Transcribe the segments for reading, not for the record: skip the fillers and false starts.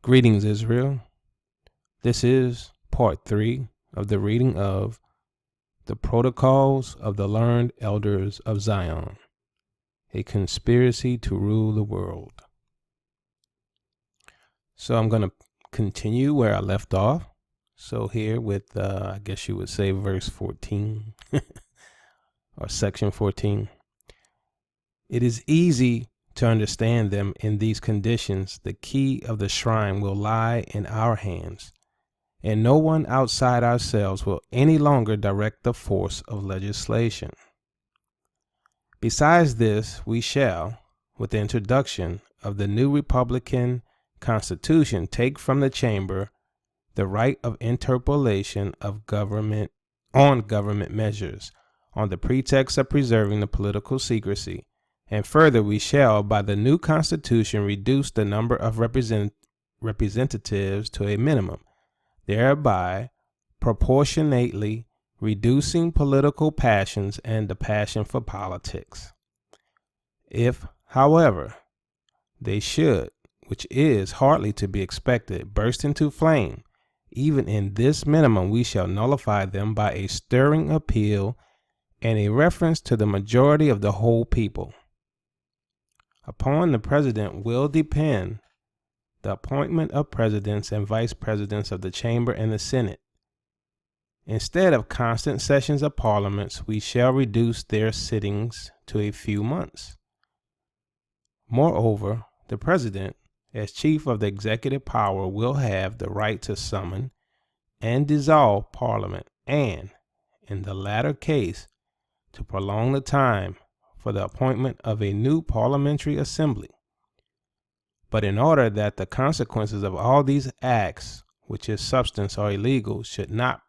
Greetings, Israel. This is part 3 of the reading of The Protocols of the Learned Elders of Zion, a Conspiracy to Rule the World. So I'm going to continue where I left off. So here with, I guess you would say verse 14 or section 14. It is easy to understand them in these conditions. The key of the shrine will lie in our hands, and no one outside ourselves will any longer direct the force of legislation. Besides this, we shall, with the introduction of the new Republican Constitution, take from the chamber the right of interpolation of government measures on the pretext of preserving the political secrecy. And further, we shall, by the new Constitution, reduce the number of representatives to a minimum, thereby proportionately reducing political passions and the passion for politics. If, however, they should, which is hardly to be expected, burst into flame, even in this minimum we shall nullify them by a stirring appeal and a reference to the majority of the whole people. Upon the president will depend the appointment of presidents and vice presidents of the chamber and the Senate. Instead of constant sessions of parliaments, we shall reduce their sittings to a few months. Moreover, the president, as chief of the executive power, will have the right to summon and dissolve parliament, and, in the latter case, to prolong the time for the appointment of a new parliamentary assembly. But in order that the consequences of all these acts, which in substance are illegal, should not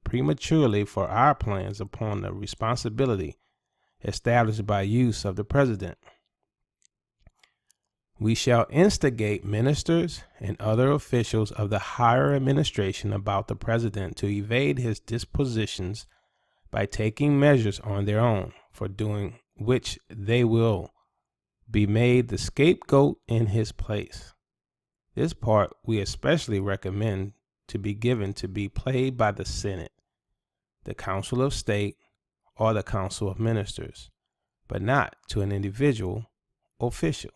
prematurely for our plans upon the responsibility established by use of the president, we shall instigate ministers and other officials of the higher administration about the president to evade his dispositions by taking measures on their own, for doing which they will be made the scapegoat in his place. This part we especially recommend to be given to be played by the Senate, the Council of State, or the Council of Ministers, but not to an individual official.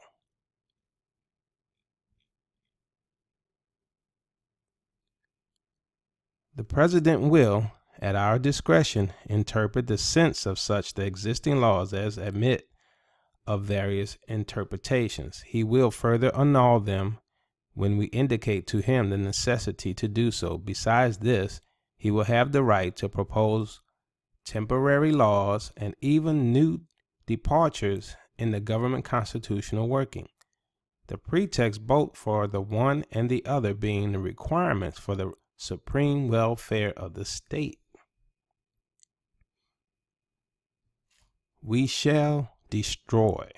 The president will, at our discretion, interpret the sense of such the existing laws as admit of various interpretations. He will further annul them when we indicate to him the necessity to do so. Besides this, he will have the right to propose temporary laws and even new departures in the government constitutional working, the pretext both for the one and the other being the requirements for the supreme welfare of the state. We shall destroy.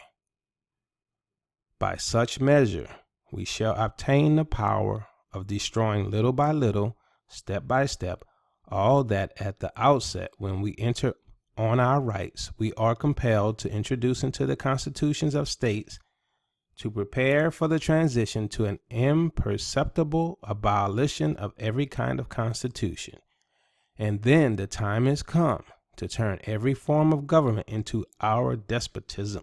By such measure, we shall obtain the power of destroying little by little, step by step, all that at the outset, when we enter on our rights, we are compelled to introduce into the constitutions of states, to prepare for the transition to an imperceptible abolition of every kind of constitution. And then the time is come to turn every form of government into our despotism.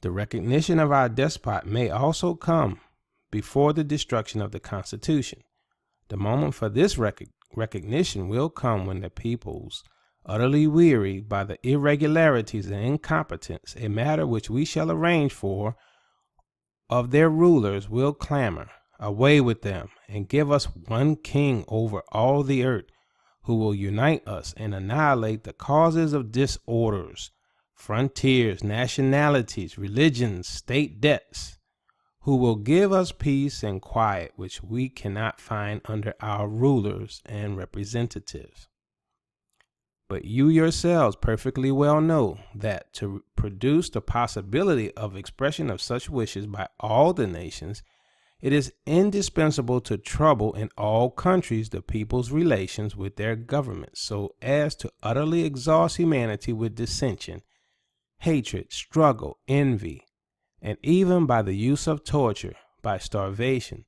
The recognition of our despot may also come before the destruction of the Constitution. The moment for this recognition will come when the peoples, utterly wearied by the irregularities and incompetence, a matter which we shall arrange for, of their rulers, will clamor, away with them, and give us one king over all the earth, who will unite us and annihilate the causes of disorders, frontiers, nationalities, religions, state debts, who will give us peace and quiet, which we cannot find under our rulers and representatives. But you yourselves perfectly well know that to produce the possibility of expression of such wishes by all the nations, it is indispensable to trouble in all countries the people's relations with their governments, so as to utterly exhaust humanity with dissension, hatred, struggle, envy, and even by the use of torture, by starvation,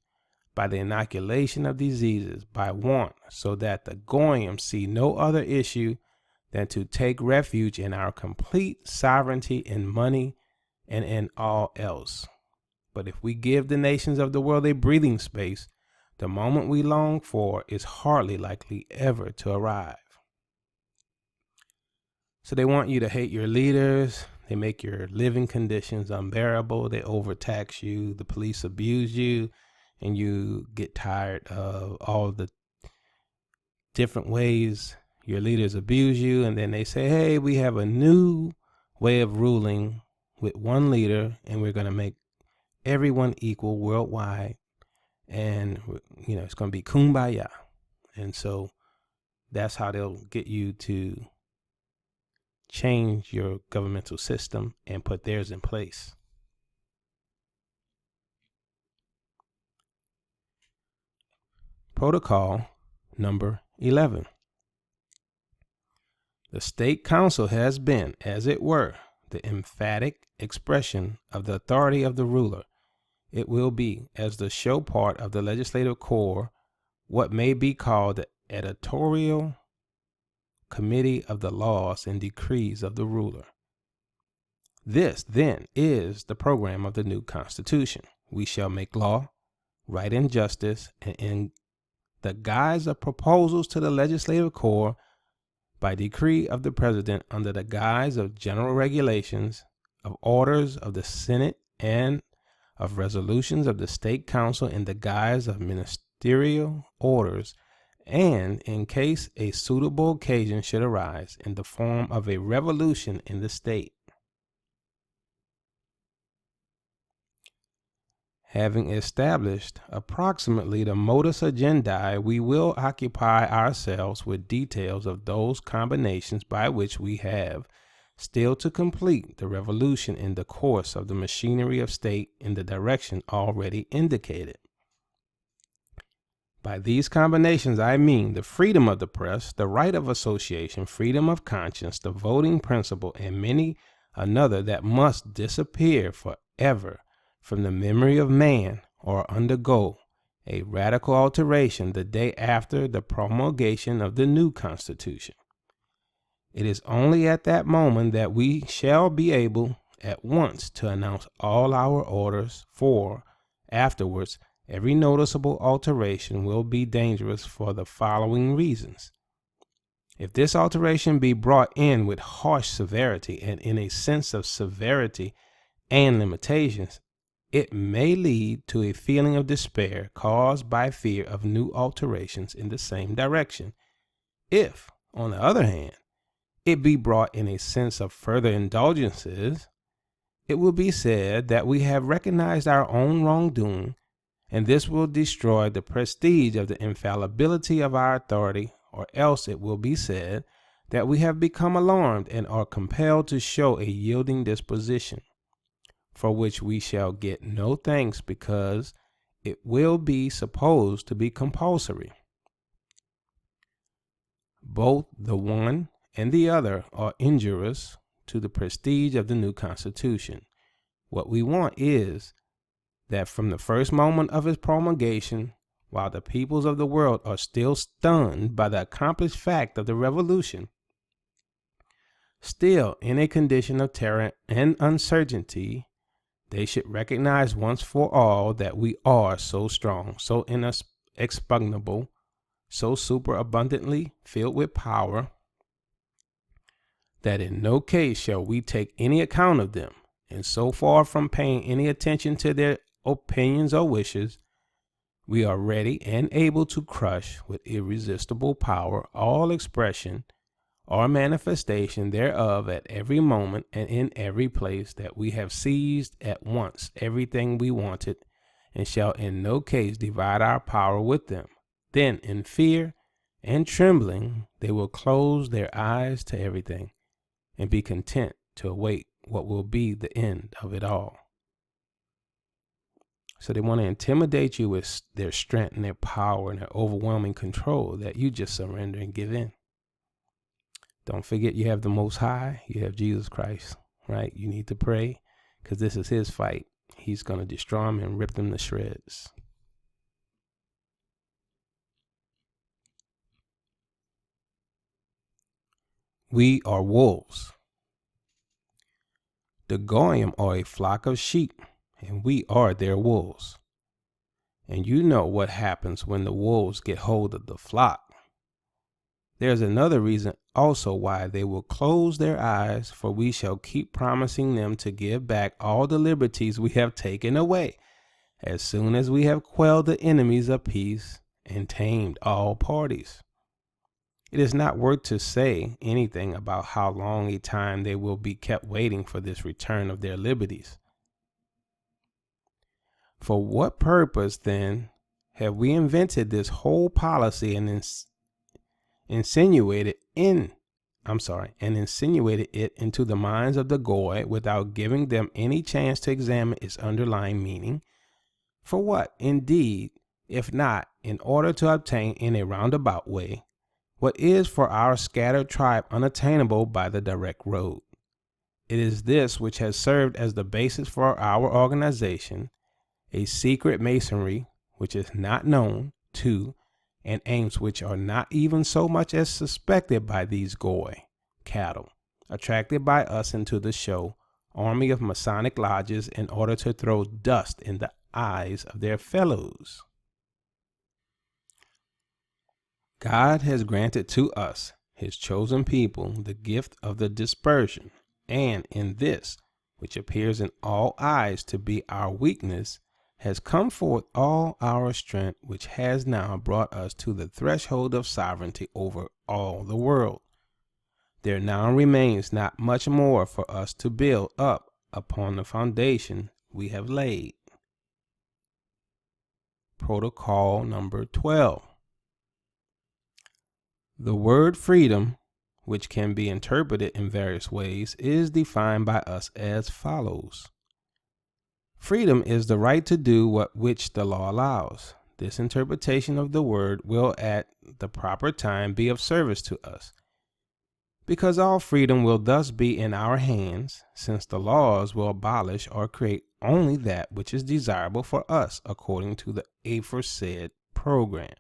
by the inoculation of diseases, by want, so that the Goyim see no other issue than to take refuge in our complete sovereignty in money and in all else. But if we give the nations of the world a breathing space, the moment we long for is hardly likely ever to arrive. So they want you to hate your leaders. They make your living conditions unbearable. They overtax you. The police abuse you. And you get tired of all the different ways your leaders abuse you. And then they say, hey, we have a new way of ruling with one leader, and we're going to make everyone equal worldwide. And, it's going to be kumbaya. And so that's how they'll get you to change your governmental system and put theirs in place. Protocol number 11. The State Council has been, as it were, the emphatic expression of the authority of the ruler. It will be, as the show part of the legislative corps, what may be called the editorial committee of the laws and decrees of the ruler. This, then, is the program of the new Constitution. We shall make law, right and justice, and in the guise of proposals to the legislative corps, by decree of the president, under the guise of general regulations, of orders of the Senate, and of resolutions of the State Council in the guise of ministerial orders, and in case a suitable occasion should arise, in the form of a revolution in the state. Having established approximately the modus agendi, we will occupy ourselves with details of those combinations by which we have still to complete the revolution in the course of the machinery of state in the direction already indicated. By these combinations, I mean the freedom of the press, the right of association, freedom of conscience, the voting principle, and many another that must disappear forever from the memory of man, or undergo a radical alteration the day after the promulgation of the new Constitution. It is only at that moment that we shall be able at once to announce all our orders, for afterwards every noticeable alteration will be dangerous for the following reasons. If this alteration be brought in with harsh severity and in a sense of severity and limitations, it may lead to a feeling of despair caused by fear of new alterations in the same direction. If, on the other hand, it be brought in a sense of further indulgences, it will be said that we have recognized our own wrongdoing, and this will destroy the prestige of the infallibility of our authority, or else it will be said that we have become alarmed and are compelled to show a yielding disposition, for which we shall get no thanks, because it will be supposed to be compulsory. Both the one and the other are injurious to the prestige of the new Constitution. What we want is that from the first moment of its promulgation, while the peoples of the world are still stunned by the accomplished fact of the revolution, still in a condition of terror and uncertainty, they should recognize once for all that we are so strong, so inexpugnable, so superabundantly filled with power, that in no case shall we take any account of them, and so far from paying any attention to their opinions or wishes, we are ready and able to crush with irresistible power all expression or manifestation thereof at every moment and in every place, that we have seized at once everything we wanted, and shall in no case divide our power with them. Then in fear and trembling they will close their eyes to everything, and be content to await what will be the end of it all. So they want to intimidate you with their strength and their power and their overwhelming control, that you just surrender and give in. Don't forget, you have the Most High, you have Jesus Christ, right? You need to pray, because this is his fight. He's going to destroy them and rip them to shreds. We are wolves. The Goyim are a flock of sheep, and we are their wolves. And you know what happens when the wolves get hold of the flock. There's another reason also why they will close their eyes, for we shall keep promising them to give back all the liberties we have taken away, as soon as we have quelled the enemies of peace and tamed all parties. It is not worth to say anything about how long a time they will be kept waiting for this return of their liberties. For what purpose, then, have we invented this whole policy and insinuated it into the minds of the Goy without giving them any chance to examine its underlying meaning? For what, indeed, if not in order to obtain in a roundabout way what is for our scattered tribe unattainable by the direct road? It is this which has served as the basis for our organization, a secret masonry which is not known to, and aims which are not even so much as suspected by these Goy cattle, attracted by us into the show army of Masonic lodges in order to throw dust in the eyes of their fellows. God has granted to us, his chosen people, the gift of the dispersion, and in this, which appears in all eyes to be our weakness, has come forth all our strength, which has now brought us to the threshold of sovereignty over all the world. There now remains not much more for us to build up upon the foundation we have laid. Protocol number 12. The word freedom, which can be interpreted in various ways, is defined by us as follows. Freedom is the right to do which the law allows. This interpretation of the word will at the proper time be of service to us, because all freedom will thus be in our hands, since the laws will abolish or create only that which is desirable for us according to the aforesaid program.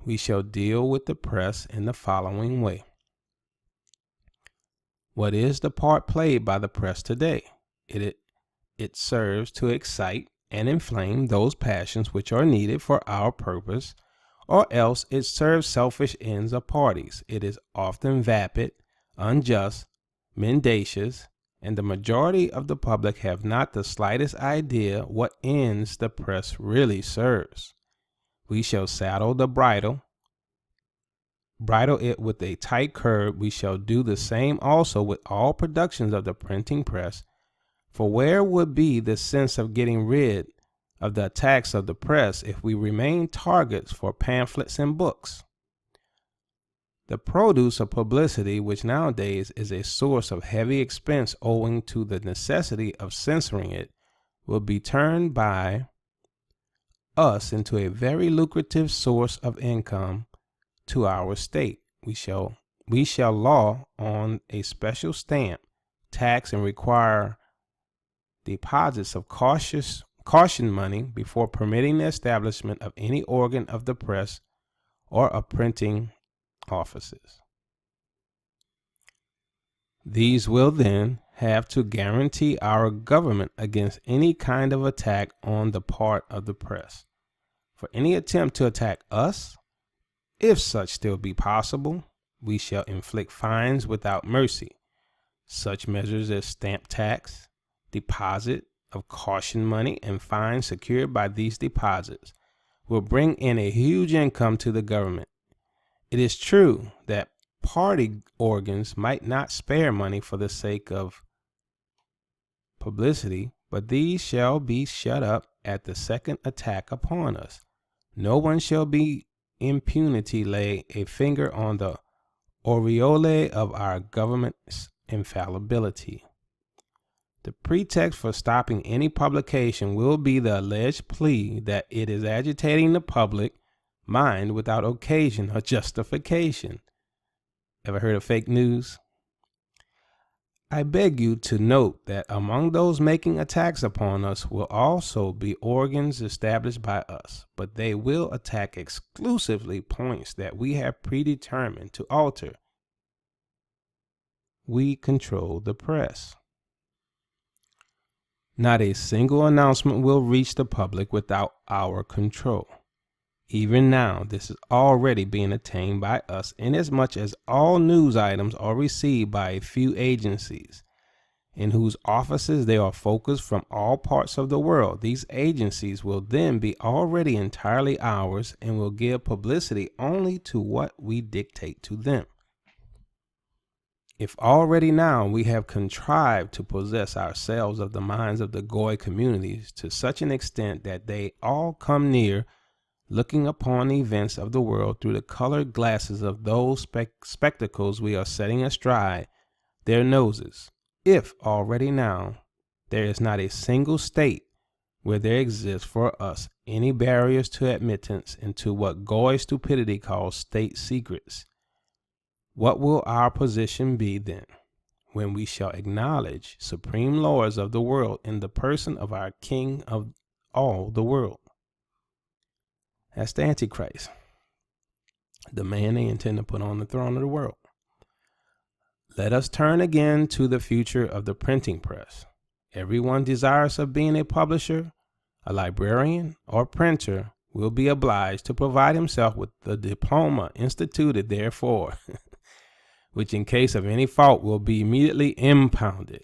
We shall deal with the press in the following way. What is the part played by the press today? It serves to excite and inflame those passions which are needed for our purpose, or else it serves selfish ends of parties. It is often vapid, unjust, mendacious, and the majority of the public have not the slightest idea what ends the press really serves. We shall saddle the bridle it with a tight curb. We shall do the same also with all productions of the printing press. For where would be the sense of getting rid of the attacks of the press if we remain targets for pamphlets and books? The produce of publicity, which nowadays is a source of heavy expense owing to the necessity of censoring it, will be turned by us into a very lucrative source of income to our state. We shall law on a special stamp tax and require deposits of caution money before permitting the establishment of any organ of the press or of printing offices. These will then have to guarantee our government against any kind of attack on the part of the press. For any attempt to attack us, if such still be possible, we shall inflict fines without mercy. Such measures as stamp tax, deposit of caution money, and fines secured by these deposits will bring in a huge income to the government. It is true that party organs might not spare money for the sake of publicity, but these shall be shut up at the second attack upon us. No one shall be impunity lay a finger on the aureole of our government's infallibility. The pretext for stopping any publication will be the alleged plea that it is agitating the public mind without occasion or justification. Ever heard of fake news? I beg you to note that among those making attacks upon us will also be organs established by us, but they will attack exclusively points that we have predetermined to alter. We control the press. Not a single announcement will reach the public without our control. Even now, this is already being attained by us, inasmuch as all news items are received by a few agencies, in whose offices they are focused from all parts of the world. These agencies will then be already entirely ours and will give publicity only to what we dictate to them. If already now we have contrived to possess ourselves of the minds of the Goy communities to such an extent that they all come near looking upon the events of the world through the colored glasses of those spectacles we are setting astride their noses, if already now there is not a single state where there exists for us any barriers to admittance into what Goy stupidity calls state secrets, what will our position be then, when we shall acknowledge supreme lords of the world in the person of our King of all the world? That's the Antichrist, the man they intend to put on the throne of the world. Let us turn again to the future of the printing press. Everyone desirous of being a publisher, a librarian, or printer will be obliged to provide himself with the diploma instituted therefor, which in case of any fault will be immediately impounded.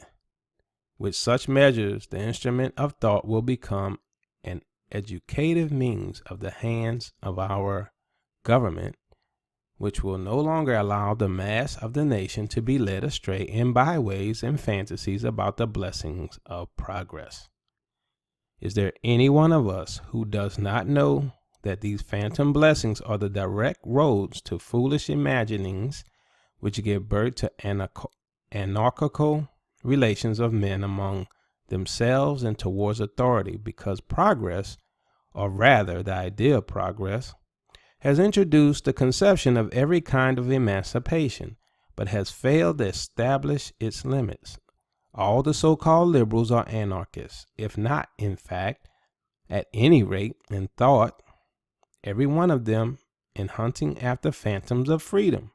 With such measures, the instrument of thought will become an educative means of the hands of our government, which will no longer allow the mass of the nation to be led astray in byways and fantasies about the blessings of progress. Is there any one of us who does not know that these phantom blessings are the direct roads to foolish imaginings which give birth to anarchical relations of men among themselves and towards authority, because progress, or rather the idea of progress, has introduced the conception of every kind of emancipation, but has failed to establish its limits? All the so-called liberals are anarchists, if not, in fact, at any rate, in thought, every one of them in hunting after phantoms of freedom,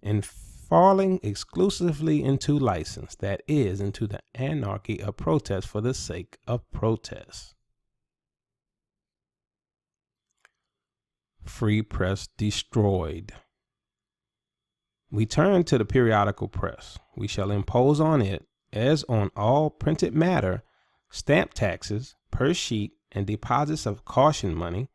in falling exclusively into license, that is, into the anarchy of protest for the sake of protest. Free press destroyed. We turn to the periodical press. We shall impose on it, as on all printed matter, stamp taxes per sheet, and deposits of caution money,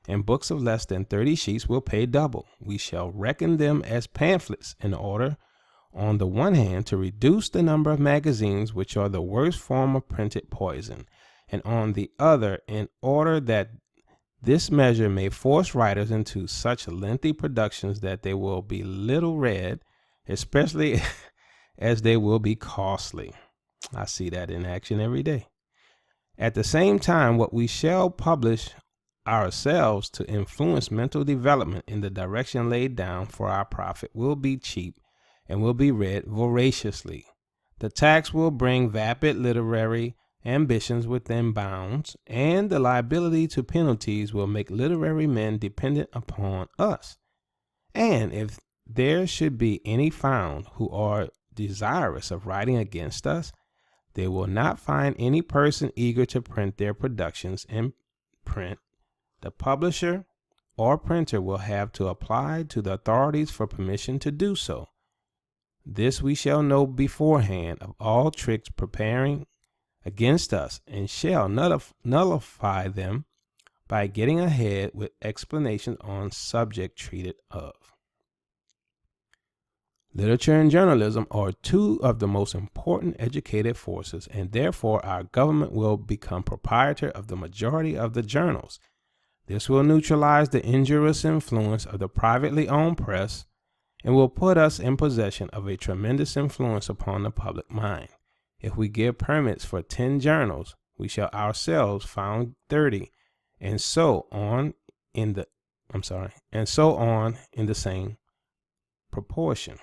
and books of less than 30 sheets will pay double. We shall reckon them as pamphlets in order, on the one hand, to reduce the number of magazines, which are the worst form of printed poison, and on the other, in order that this measure may force writers into such lengthy productions that they will be little read, especially as they will be costly. I see that in action every day. At the same time, what we shall publish ourselves to influence mental development in the direction laid down for our profit will be cheap and will be read voraciously. The tax will bring vapid literary ambitions within bounds, and the liability to penalties will make literary men dependent upon us. And if there should be any found who are desirous of writing against us, they will not find any person eager to print their productions in print. The publisher or printer will have to apply to the authorities for permission to do so. This we shall know beforehand of all tricks preparing against us, and shall nullify them by getting ahead with explanations on subject treated of. Literature and journalism are two of the most important educative forces, and therefore our government will become proprietor of the majority of the journals. This will neutralize the injurious influence of the privately owned press, and will put us in possession of a tremendous influence upon the public mind. If we give permits for 10 journals, we shall ourselves found 30, and so on in the same proportion.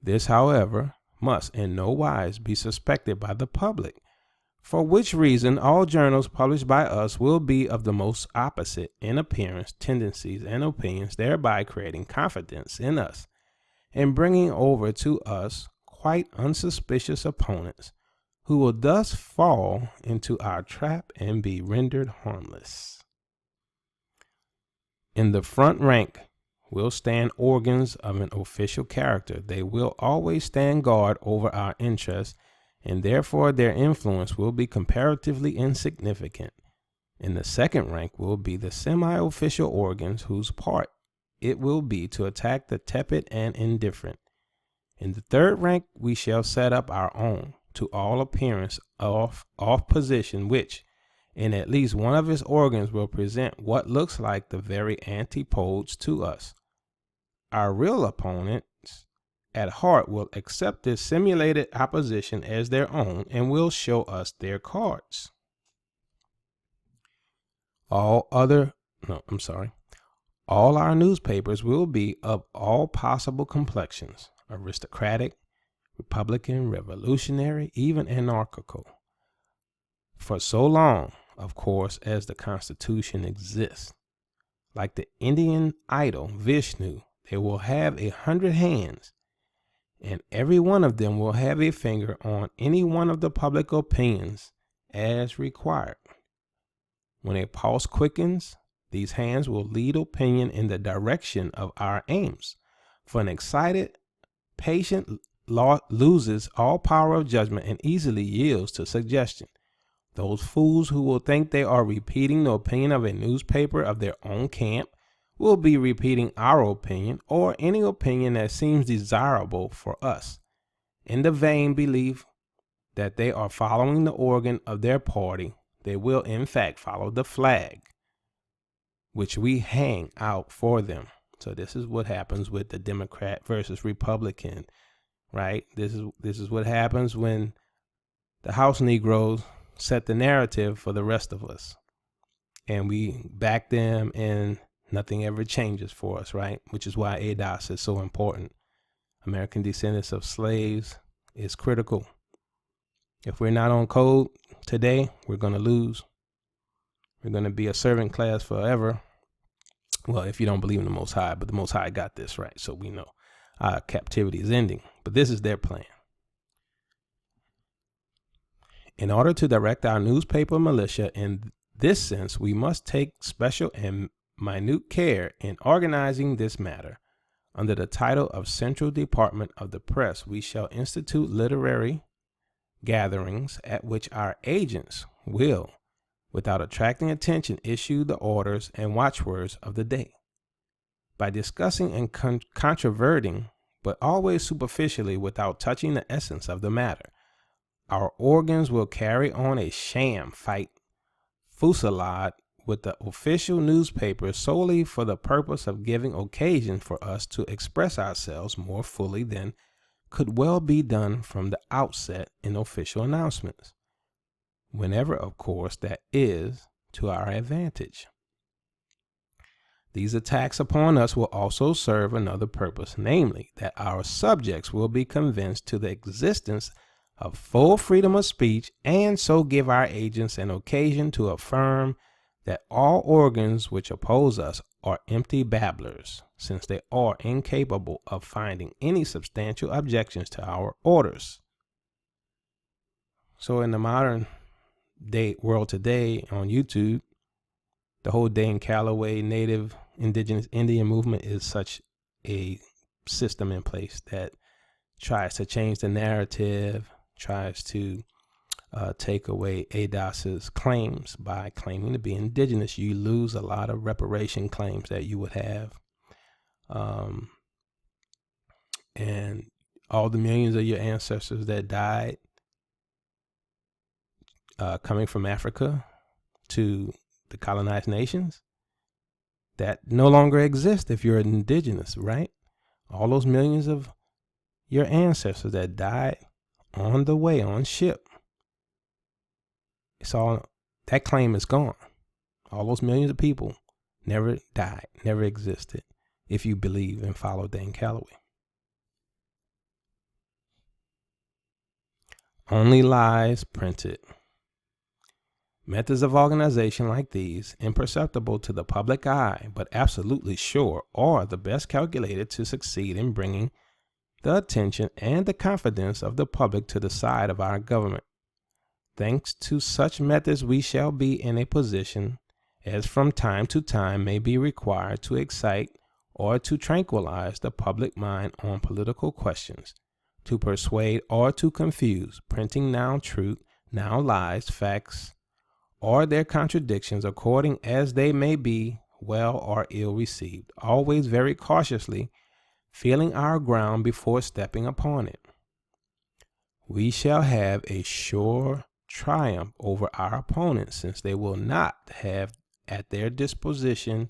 This, however, must in no wise be suspected by the public, for which reason all journals published by us will be of the most opposite in appearance, tendencies, and opinions, thereby creating confidence in us and bringing over to us quite unsuspicious opponents, who will thus fall into our trap and be rendered harmless. In the front rank will stand organs of an official character. They will always stand guard over our interests, and therefore their influence will be comparatively insignificant. In the second rank will be the semi-official organs, whose part it will be to attack the tepid and indifferent. In the third rank we shall set up our own, to all appearance off position, which in at least one of its organs will present what looks like the very antipodes to us. Our real opponents at heart will accept this simulated opposition as their own and will show us their cards. All our newspapers will be of all possible complexions, aristocratic, Republican, revolutionary, even anarchical. For so long, of course, as the Constitution exists. Like the Indian idol Vishnu, they will have 100 hands, and every one of them will have a finger on any one of the public opinions as required. When a pulse quickens, these hands will lead opinion in the direction of our aims. For an excited patient loses all power of judgment and easily yields to suggestion. Those fools who will think they are repeating the opinion of a newspaper of their own camp will be repeating our opinion, or any opinion that seems desirable for us, in the vain belief that they are following the organ of their party. They will in fact follow the flag which we hang out for them. So this is what happens with the Democrat versus Republican, right? This is what happens when the House Negroes set the narrative for the rest of us, and we back them, and nothing ever changes for us, right? Which is why ADOS is so important. American descendants of slaves is critical. If we're not on code today, we're going to lose. We're going to be a servant class forever. Well, if you don't believe in the Most High, but the Most High got this right, so we know our captivity is ending. But this is their plan. In order to direct our newspaper militia in this sense, we must take special and minute care in organizing this matter. Under the title of Central Department of the Press, we shall institute literary gatherings at which our agents will, without attracting attention, issue the orders and watchwords of the day. By discussing and controverting, but always superficially without touching the essence of the matter, our organs will carry on a sham fight fusillade with the official newspapers solely for the purpose of giving occasion for us to express ourselves more fully than could well be done from the outset in official announcements, whenever, of course, that is to our advantage. These attacks upon us will also serve another purpose, namely, that our subjects will be convinced to the existence of full freedom of speech, and so give our agents an occasion to affirm that all organs which oppose us are empty babblers, since they are incapable of finding any substantial objections to our orders. So in the modern day world today on YouTube, the whole Dane Calloway Native Indigenous Indian movement is such a system in place that tries to change the narrative, tries to take away ADOS's claims by claiming to be indigenous. You lose a lot of reparation claims that you would have. And all the millions of your ancestors that died coming from Africa to the colonized nations, that no longer exist if you're indigenous, right? All those millions of your ancestors that died on the way on ship, it's all, that claim is gone. All those millions of people never died, never existed, if you believe and follow Dan Calloway. Only lies printed. Methods of organization like these, imperceptible to the public eye, but absolutely sure, are the best calculated to succeed in bringing the attention and the confidence of the public to the side of our government. Thanks to such methods, we shall be in a position, as from time to time may be required, to excite or to tranquilize the public mind on political questions, to persuade or to confuse, printing now truth, now lies, facts, or their contradictions, according as they may be well or ill received, always very cautiously, feeling our ground before stepping upon it. We shall have a sure triumph over our opponents, since they will not have at their disposition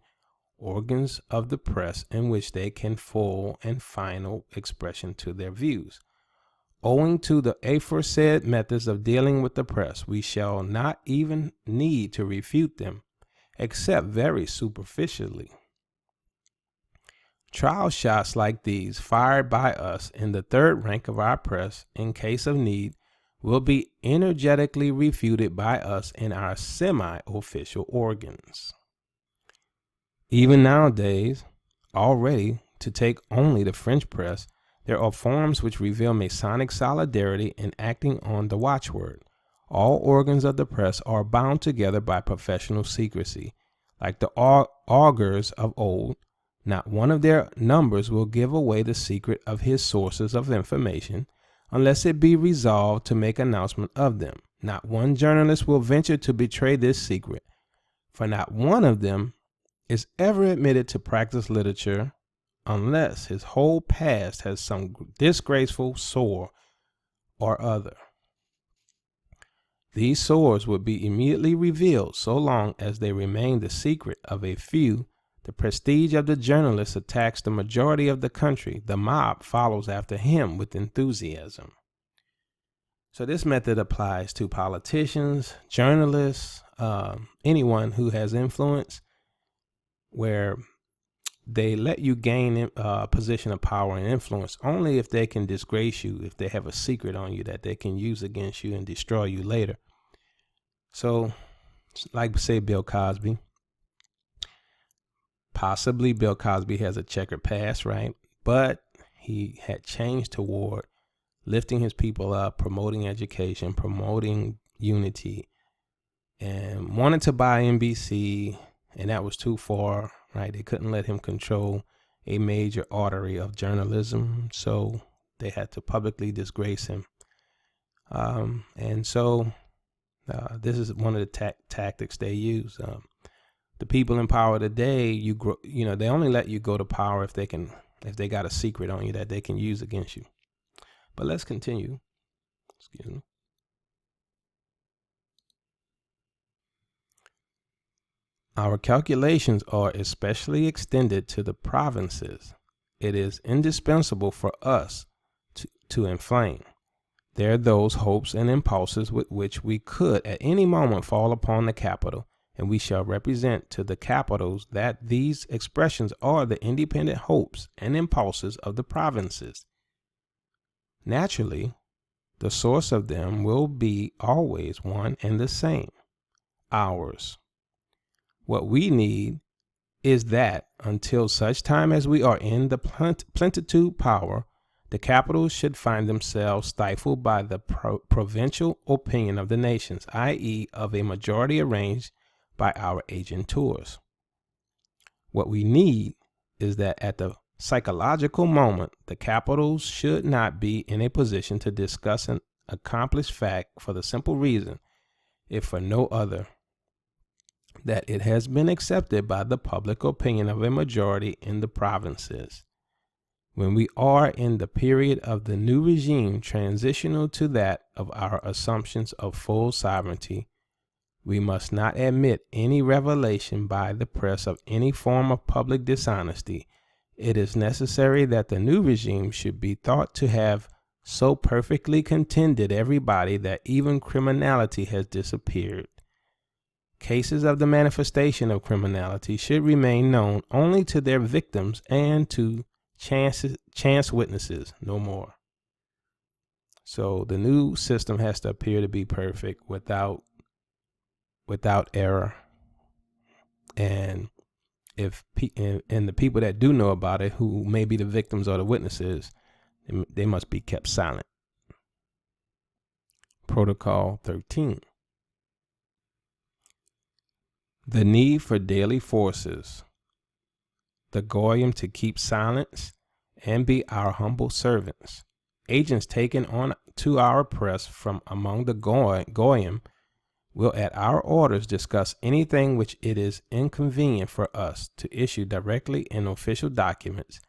organs of the press in which they can full and final expression to their views. Owing to the aforesaid methods of dealing with the press, we shall not even need to refute them, except very superficially. Trial shots like these, fired by us in the third rank of our press, in case of need, will be energetically refuted by us in our semi-official organs. Even nowadays, already, to take only the French press, there are forms which reveal Masonic solidarity in acting on the watchword. All organs of the press are bound together by professional secrecy. Like the augurs of old, not one of their numbers will give away the secret of his sources of information unless it be resolved to make announcement of them. Not one journalist will venture to betray this secret, for not one of them is ever admitted to practice literature unless his whole past has some disgraceful sore or other. These sores would be immediately revealed so long as they remain the secret of a few. The prestige of the journalist attacks the majority of the country. The mob follows after him with enthusiasm. So this method applies to politicians, journalists, anyone who has influence, where they let you gain a position of power and influence only if they can disgrace you, if they have a secret on you that they can use against you and destroy you later. So, like say Bill Cosby. Possibly Bill Cosby has a checkered past, right? But he had changed toward lifting his people up, promoting education, promoting unity, and wanted to buy NBC, and that was too far, right? They couldn't let him control a major artery of journalism, so they had to publicly disgrace him. And so this is one of the tactics they use. The people in power today, they only let you go to power if they got a secret on you that they can use against you. But let's continue. Excuse me. Our calculations are especially extended to the provinces. It is indispensable for us to inflame. There are those hopes and impulses with which we could at any moment fall upon the capital, and we shall represent to the capitals that these expressions are the independent hopes and impulses of the provinces. Naturally, the source of them will be always one and the same, ours. What we need is that until such time as we are in the plenitude power, the capitals should find themselves stifled by the provincial opinion of the nations, i.e. of a majority arranged by our agentors. What we need is that at the psychological moment, the capitals should not be in a position to discuss an accomplished fact for the simple reason, if for no other, that it has been accepted by the public opinion of a majority in the provinces. When we are in the period of the new regime transitional to that of our assumptions of full sovereignty, we must not admit any revelation by the press of any form of public dishonesty. It is necessary that the new regime should be thought to have so perfectly contented everybody that even criminality has disappeared. Cases of the manifestation of criminality should remain known only to their victims and to chance witnesses, no more. So the new system has to appear to be perfect without error. And and the people that do know about it, who may be the victims or the witnesses, they must be kept silent. Protocol 13. The need for daily forces. The Goyim to keep silence and be our humble servants. Agents taken on to our press from among the Goyim will at our orders discuss anything which it is inconvenient for us to issue directly in official documents,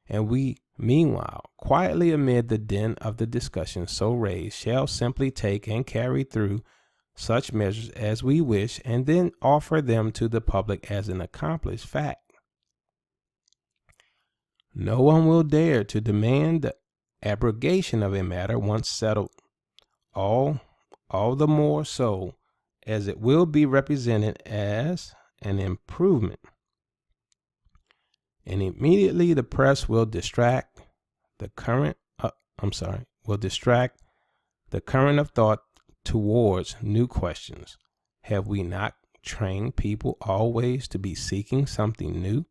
and we, meanwhile, quietly amid the din of the discussion so raised, shall simply take and carry through such measures as we wish, and then offer them to the public as an accomplished fact. No one will dare to demand the abrogation of a matter once settled, all the more so as it will be represented as an improvement. And immediately the press will distract the current of thought towards new questions. Have we not trained people always to be seeking something new?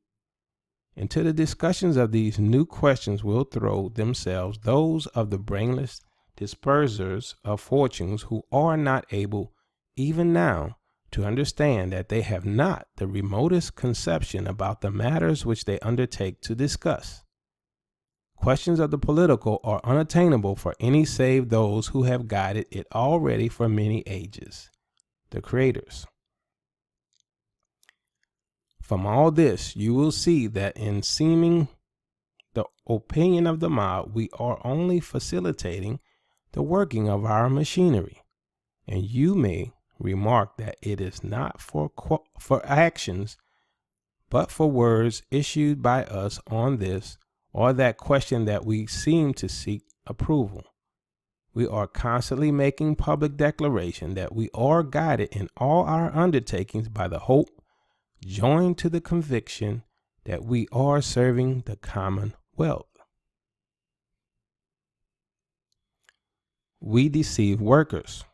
Into the discussions of these new questions will throw themselves those of the brainless dispersers of fortunes who are not able, even now, to understand that they have not the remotest conception about the matters which they undertake to discuss. Questions of the political are unattainable for any save those who have guided it already for many ages, the creators. From all this, you will see that in seeming the opinion of the mob, we are only facilitating the working of our machinery. And you may remark that it is not for actions, but for words issued by us on this or that question that we seem to seek approval. We are constantly making public declaration that we are guided in all our undertakings by the hope, joined to the conviction, that we are serving the commonwealth. We deceive workers.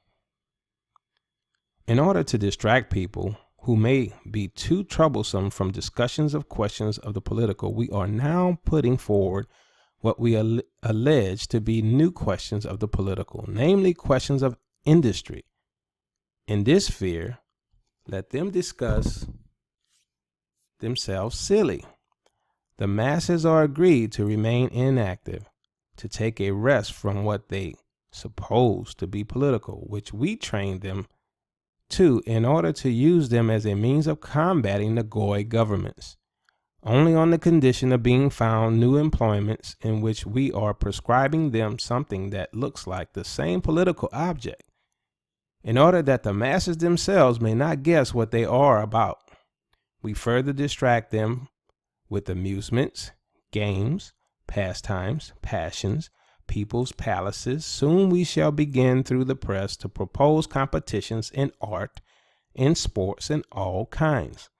In order to distract people who may be too troublesome from discussions of questions of the political, we are now putting forward what we allege to be new questions of the political, namely questions of industry. In this sphere, let them discuss themselves silly. The masses are agreed to remain inactive, to take a rest from what they suppose to be political, which we train them to in order to use them as a means of combating the Goy governments, only on the condition of being found new employments in which we are prescribing them something that looks like the same political object, in order that the masses themselves may not guess what they are about. We further distract them with amusements, games, pastimes, passions, people's palaces. Soon we shall begin through the press to propose competitions in art, in sports, and all kinds.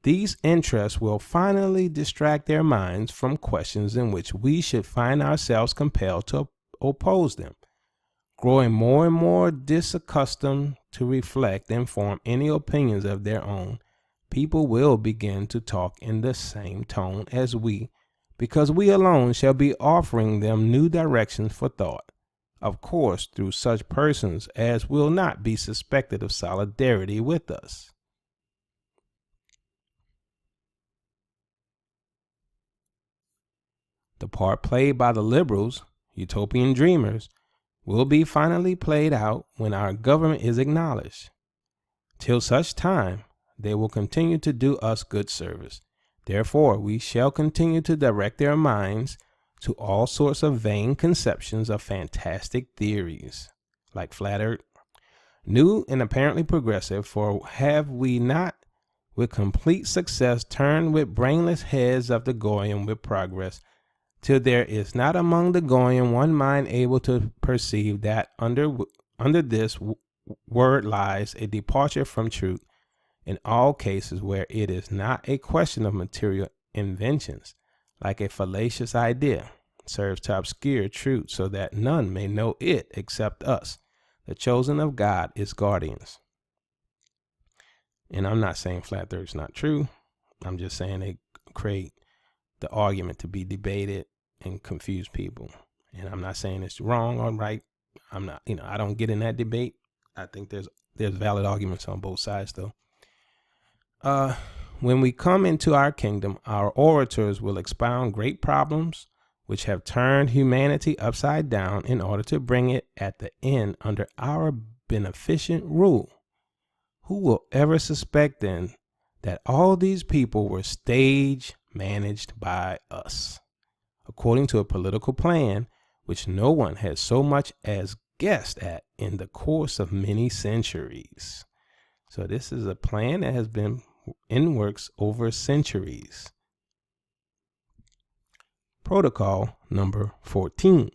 These interests will finally distract their minds from questions in which we should find ourselves compelled to oppose them. Growing more and more disaccustomed to reflect and form any opinions of their own, people will begin to talk in the same tone as we, because we alone shall be offering them new directions for thought, of course through such persons as will not be suspected of solidarity with us. The part played by the liberals, utopian dreamers, will be finally played out when our government is acknowledged. Till such time, they will continue to do us good service. Therefore, we shall continue to direct their minds to all sorts of vain conceptions of fantastic theories, like flat earth, new and apparently progressive, for have we not with complete success turned with brainless heads of the Goyim with progress, till there is not among the Goyim one mind able to perceive that under this word lies a departure from truth, in all cases where it is not a question of material inventions, like a fallacious idea, serves to obscure truth so that none may know it except us, the chosen of God, its guardians. And I'm not saying flat earth's not true. I'm just saying they create the argument to be debated and confuse people. And I'm not saying it's wrong or right. I'm not, I don't get in that debate. I think there's valid arguments on both sides though. When we come into our kingdom, our orators will expound great problems which have turned humanity upside down in order to bring it at the end under our beneficent rule. Who will ever suspect then that all these people were stage managed by us, according to a political plan which no one has so much as guessed at in the course of many centuries? So this is a plan that has been in works over centuries. Protocol number 14.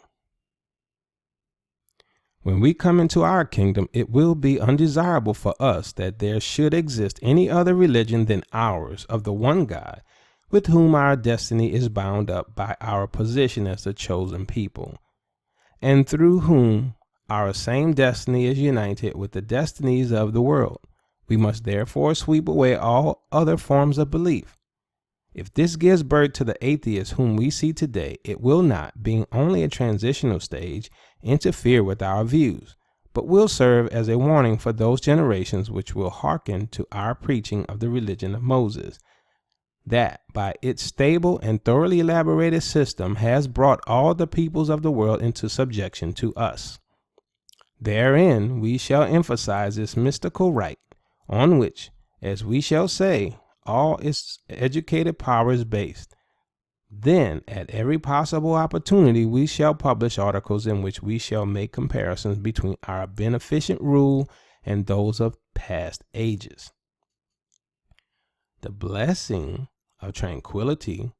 When we come into our kingdom, it will be undesirable for us that there should exist any other religion than ours of the one God, with whom our destiny is bound up by our position as the chosen people, and through whom our same destiny is united with the destinies of the world. We must therefore sweep away all other forms of belief. If this gives birth to the atheists whom we see today, it will not, being only a transitional stage, interfere with our views, but will serve as a warning for those generations which will hearken to our preaching of the religion of Moses, that by its stable and thoroughly elaborated system has brought all the peoples of the world into subjection to us. Therein we shall emphasize this mystical right, on which, as we shall say, all its educated power is based. Then, at every possible opportunity, we shall publish articles in which we shall make comparisons between our beneficent rule and those of past ages. The blessing of tranquility,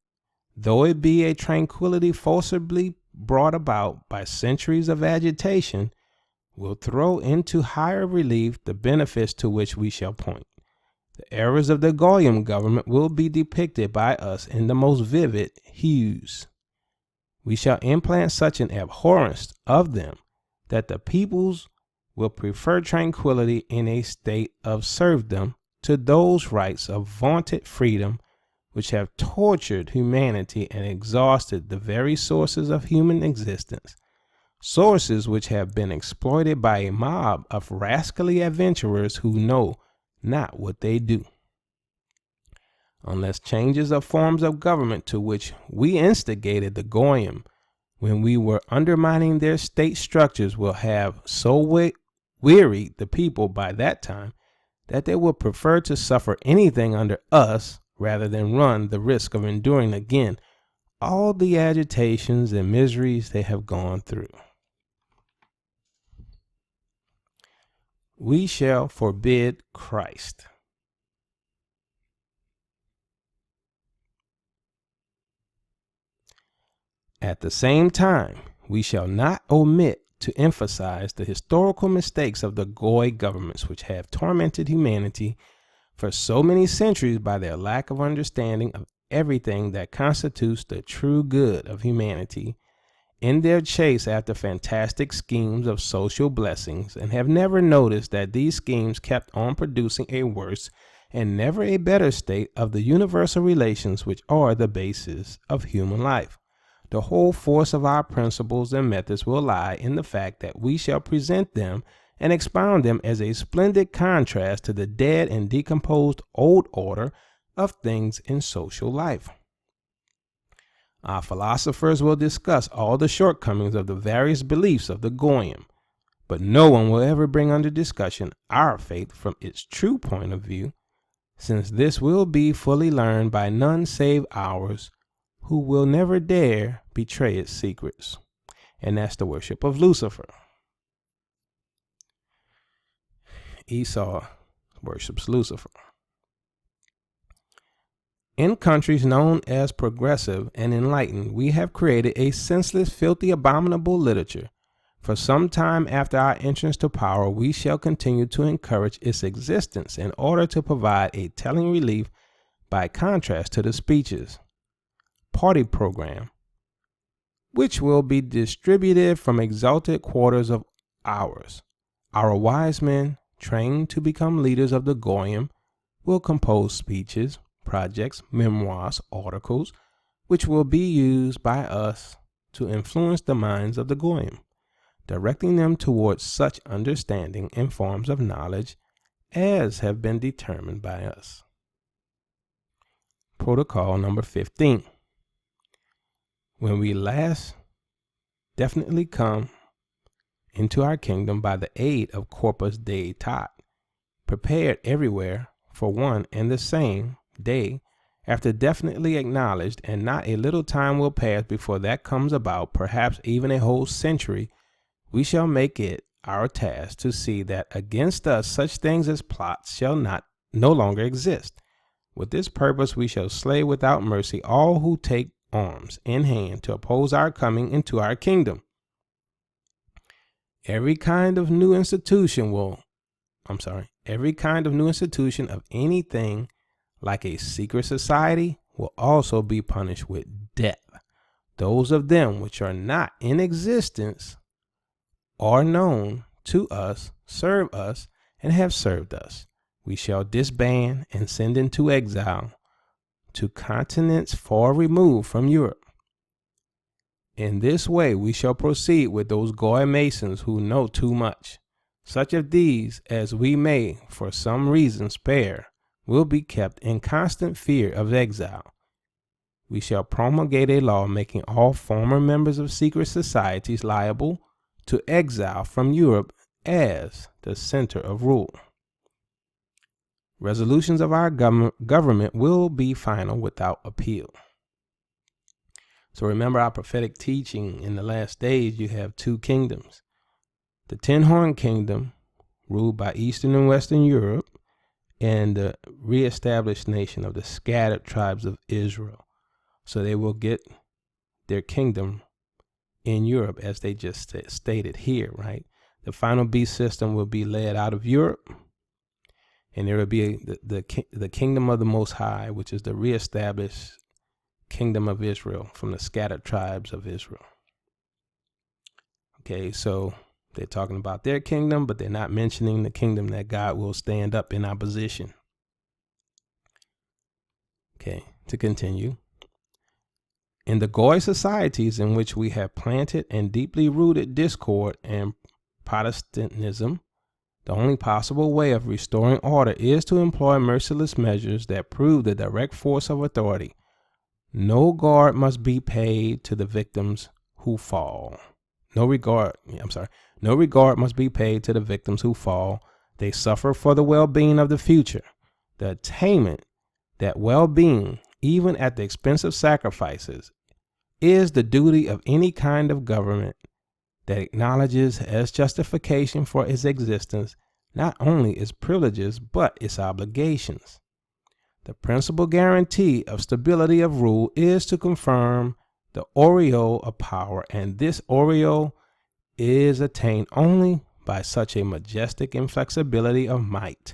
though it be a tranquility forcibly brought about by centuries of agitation, will throw into higher relief the benefits to which we shall point. The errors of the Goyim government will be depicted by us in the most vivid hues. We shall implant such an abhorrence of them that the peoples will prefer tranquility in a state of serfdom to those rights of vaunted freedom which have tortured humanity and exhausted the very sources of human existence, sources which have been exploited by a mob of rascally adventurers who know not what they do. Unless changes of forms of government to which we instigated the Goyim when we were undermining their state structures will have so wearied the people by that time that they will prefer to suffer anything under us rather than run the risk of enduring again all the agitations and miseries they have gone through. We shall forbid Christ. At the same time, we shall not omit to emphasize the historical mistakes of the Goy governments which have tormented humanity for so many centuries by their lack of understanding of everything that constitutes the true good of humanity in their chase after fantastic schemes of social blessings, and have never noticed that these schemes kept on producing a worse and never a better state of the universal relations which are the basis of human life. The whole force of our principles and methods will lie in the fact that we shall present them and expound them as a splendid contrast to the dead and decomposed old order of things in social life. Our philosophers will discuss all the shortcomings of the various beliefs of the Goyim, but no one will ever bring under discussion our faith from its true point of view, since this will be fully learned by none save ours, who will never dare betray its secrets. And that's the worship of Lucifer. Esau worships Lucifer. In countries known as progressive and enlightened, we have created a senseless, filthy, abominable literature. For some time after our entrance to power, we shall continue to encourage its existence in order to provide a telling relief by contrast to the speeches, party program, which will be distributed from exalted quarters of ours. Our wise men, trained to become leaders of the Goyim, will compose speeches, projects, memoirs, articles, which will be used by us to influence the minds of the Goyim, directing them towards such understanding and forms of knowledge as have been determined by us. Protocol number 15. When we last definitely come into our kingdom by the aid of Corpus Deity, prepared everywhere for one and the same day, after definitely acknowledged, and not a little time will pass before that comes about, perhaps even a whole century, we shall make it our task to see that against us such things as plots shall no longer exist. With this purpose we shall slay without mercy all who take arms in hand to oppose our coming into our kingdom. Every kind of new institution of anything like a secret society will also be punished with death. Those of them which are not in existence are known to us, serve us, and have served us, we shall disband and send into exile to continents far removed from Europe. In this way we shall proceed with those Goy Masons who know too much. Such of these as we may for some reason spare will be kept in constant fear of exile. We shall promulgate a law making all former members of secret societies liable to exile from Europe as the center of rule. Resolutions of our government will be final without appeal. So remember our prophetic teaching in the last days, you have two kingdoms. The 10-horn kingdom, ruled by Eastern and Western Europe, and the reestablished nation of the scattered tribes of Israel. So they will get their kingdom in Europe, as they just stated here, right? The final beast system will be led out of Europe, and there will be the kingdom of the Most High, which is the reestablished kingdom of Israel from the scattered tribes of Israel. Okay, so they're talking about their kingdom, but they're not mentioning the kingdom that God will stand up in opposition. Okay, to continue. In the Goy societies in which we have planted and deeply rooted discord and Protestantism, the only possible way of restoring order is to employ merciless measures that prove the direct force of authority. No regard must be paid to the victims who fall. No regard must be paid to the victims who fall. They suffer for the well-being of the future. The attainment that well-being, even at the expense of sacrifices, is the duty of any kind of government that acknowledges as justification for its existence not only its privileges but its obligations. The principal guarantee of stability of rule is to confirm the aureole of power, and this aureole is attained only by such a majestic inflexibility of might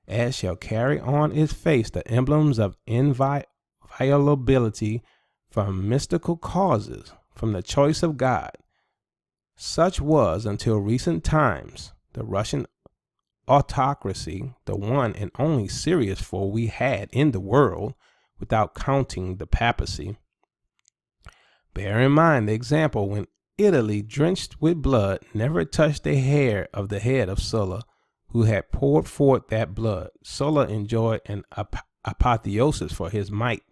as shall carry on its face the emblems of inviolability from mystical causes, from the choice of God. Such was, until recent times, the Russian autocracy, the one and only serious foe we had in the world, without counting the papacy. Bear in mind the example when Italy, drenched with blood, never touched a hair of the head of Sulla, who had poured forth that blood. Sulla enjoyed an apotheosis for his might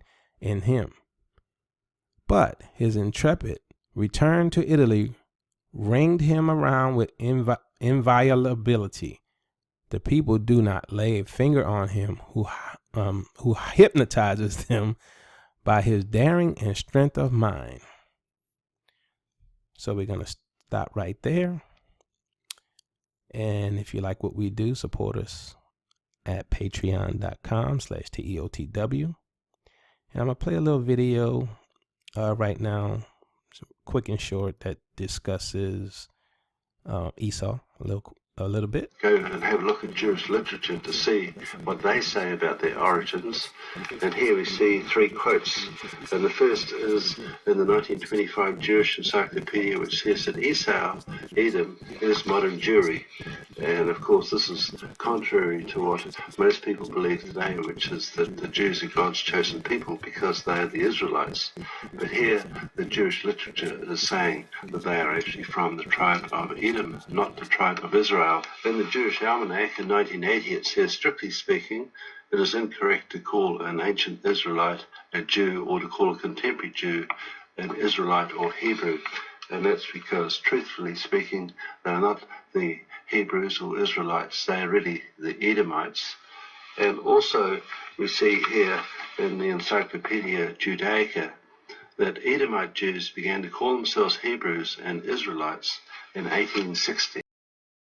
in him. But his intrepid return to Italy ringed him around with inviolability. The people do not lay a finger on him who hypnotizes them by his daring and strength of mind. So we're going to stop right there. And if you like what we do, support us at patreon.com/TEOTW. And I'm going to play a little video right now, quick and short, that discusses Esau, a a little bit. Go and have a look at Jewish literature to see what they say about their origins. And here we see 3 quotes. And the first is in the 1925 Jewish Encyclopedia, which says that Esau, Edom, is modern Jewry. And of course, this is contrary to what most people believe today, which is that the Jews are God's chosen people because they are the Israelites. But here, the Jewish literature is saying that they are actually from the tribe of Edom, not the tribe of Israel. In the Jewish Almanac in 1980, it says, strictly speaking, it is incorrect to call an ancient Israelite a Jew or to call a contemporary Jew an Israelite or Hebrew. And that's because, truthfully speaking, they are not the Hebrews or Israelites, they are really the Edomites. And also we see here in the Encyclopedia Judaica that Edomite Jews began to call themselves Hebrews and Israelites in 1860.